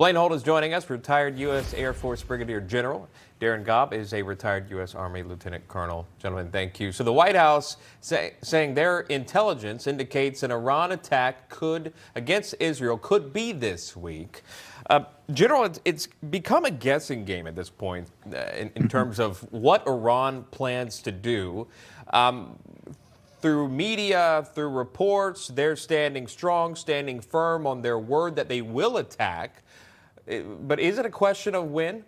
Blaine Holt is joining us, retired U.S. Air Force Brigadier General. Darren Gobb is a retired U.S. Army Lieutenant Colonel. Gentlemen, thank you. So the White House saying their intelligence indicates an Iran attack against Israel could be this week. General, it's become a guessing game at this point in terms of what Iran plans to do. Through media, through reports, they're standing strong, standing firm on their word that they will attack. But is it a question of when?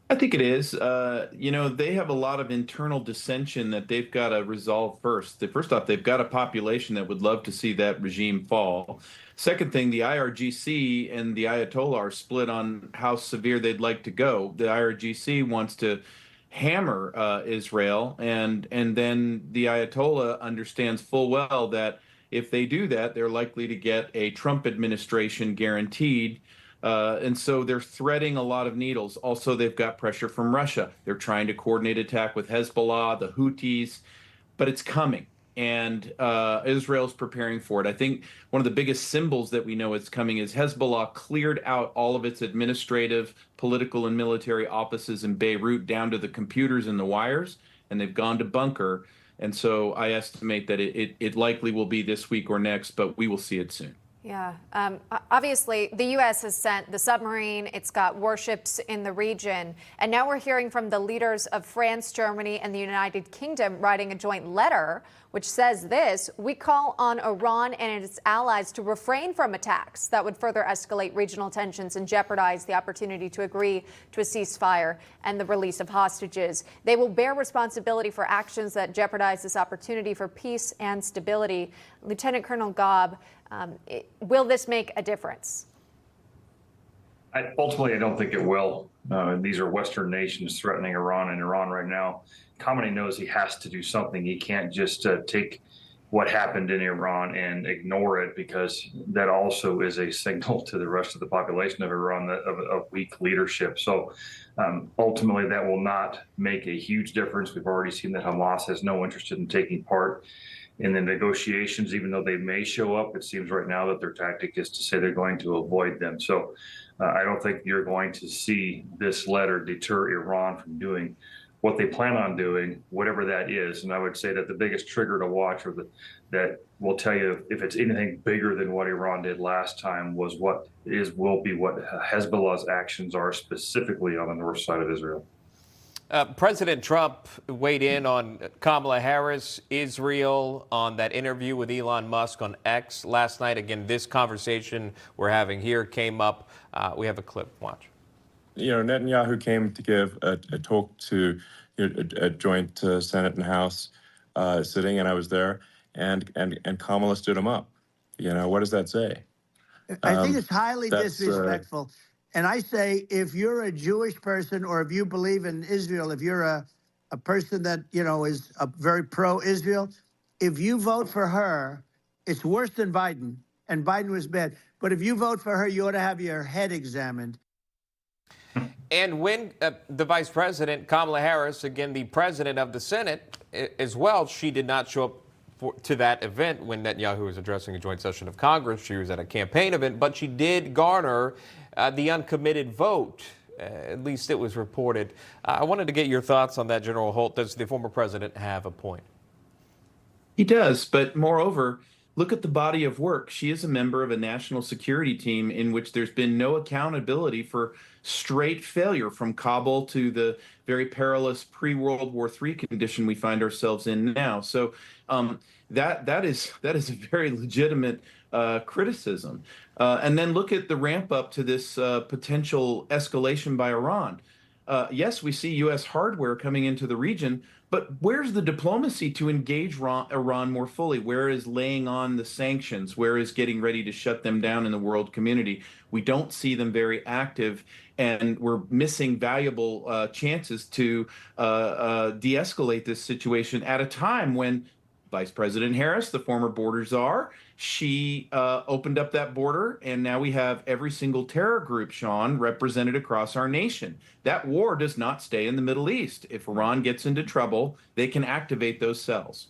I think it is. They have a lot of internal dissension that they've got to resolve first. First off, they've got a population that would love to see that regime fall. Second thing, the IRGC and the Ayatollah are split on how severe they'd like to go. The IRGC wants to hammer Israel, and then the Ayatollah understands full well that if they do that, they're likely to get a Trump administration guaranteed. And so they're threading a lot of needles. Also, they've got pressure from Russia. They're trying to coordinate attack with Hezbollah, the Houthis, but it's coming. And Israel's preparing for it. I think one of the biggest symbols that we know it's coming is Hezbollah cleared out all of its administrative, political, and military offices in Beirut down to the computers and the wires, and they've gone to bunker. And so I estimate that it likely will be this week or next, but we will see it soon. Yeah. Obviously, the U.S. has sent the submarine. It's got warships in the region. And now we're hearing from the leaders of France, Germany, and the United Kingdom writing a joint letter which says this: we call on Iran and its allies to refrain from attacks that would further escalate regional tensions and jeopardize the opportunity to agree to a ceasefire and the release of hostages. They will bear responsibility for actions that jeopardize this opportunity for peace and stability. Lieutenant Colonel Gobb, will this make a difference? Ultimately, I don't think it will. These are Western nations threatening Iran, and Iran right now, Khamenei knows he has to do something. He can't just take what happened in Iran and ignore it, because that also is a signal to the rest of the population of Iran of weak leadership. So ultimately, that will not make a huge difference. We've already seen that Hamas has no interest in taking part in the negotiations, even though they may show up. It seems right now that their tactic is to say they're going to avoid them. So I don't think you're going to see this letter deter Iran from doing what they plan on doing, whatever that is. And I would say that the biggest trigger to watch, or that will tell you if it's anything bigger than what Iran did last time, will be what Hezbollah's actions are specifically on the north side of Israel. President Trump weighed in on Kamala Harris, Israel, on that interview with Elon Musk on X last night. Again, this conversation we're having here came up. We have a clip. Watch. Netanyahu came to give a talk to a joint Senate and House sitting, and I was there, and Kamala stood him up. What does that say? I think it's highly disrespectful. And I say, if you're a Jewish person, or if you believe in Israel, if you're a person that, is very pro-Israel, if you vote for her, it's worse than Biden, and Biden was bad. But if you vote for her, you ought to have your head examined. And when the Vice President, Kamala Harris, again, the President of the Senate as well, she did not show up to that event when Netanyahu was addressing a joint session of Congress. She was at a campaign event, but she did garner the uncommitted vote. At least it was reported. I wanted to get your thoughts on that, General Holt. Does the former president have a point? He does, but moreover, look at the body of work. She is a member of a national security team in which there's been no accountability for straight failure, from Kabul to the very perilous pre-World War III condition we find ourselves in now. So that is a very legitimate criticism. And then look at the ramp up to this potential escalation by Iran. Yes, we see U.S. hardware coming into the region, but where's the diplomacy to engage Iran more fully? Where is laying on the sanctions? Where is getting ready to shut them down in the world community? We don't see them very active, and we're missing valuable chances to de-escalate this situation at a time when Vice President Harris, the former border czar, she opened up that border, and now we have every single terror group, Sean, represented across our nation. That war does not stay in the Middle East. If Iran gets into trouble, they can activate those cells.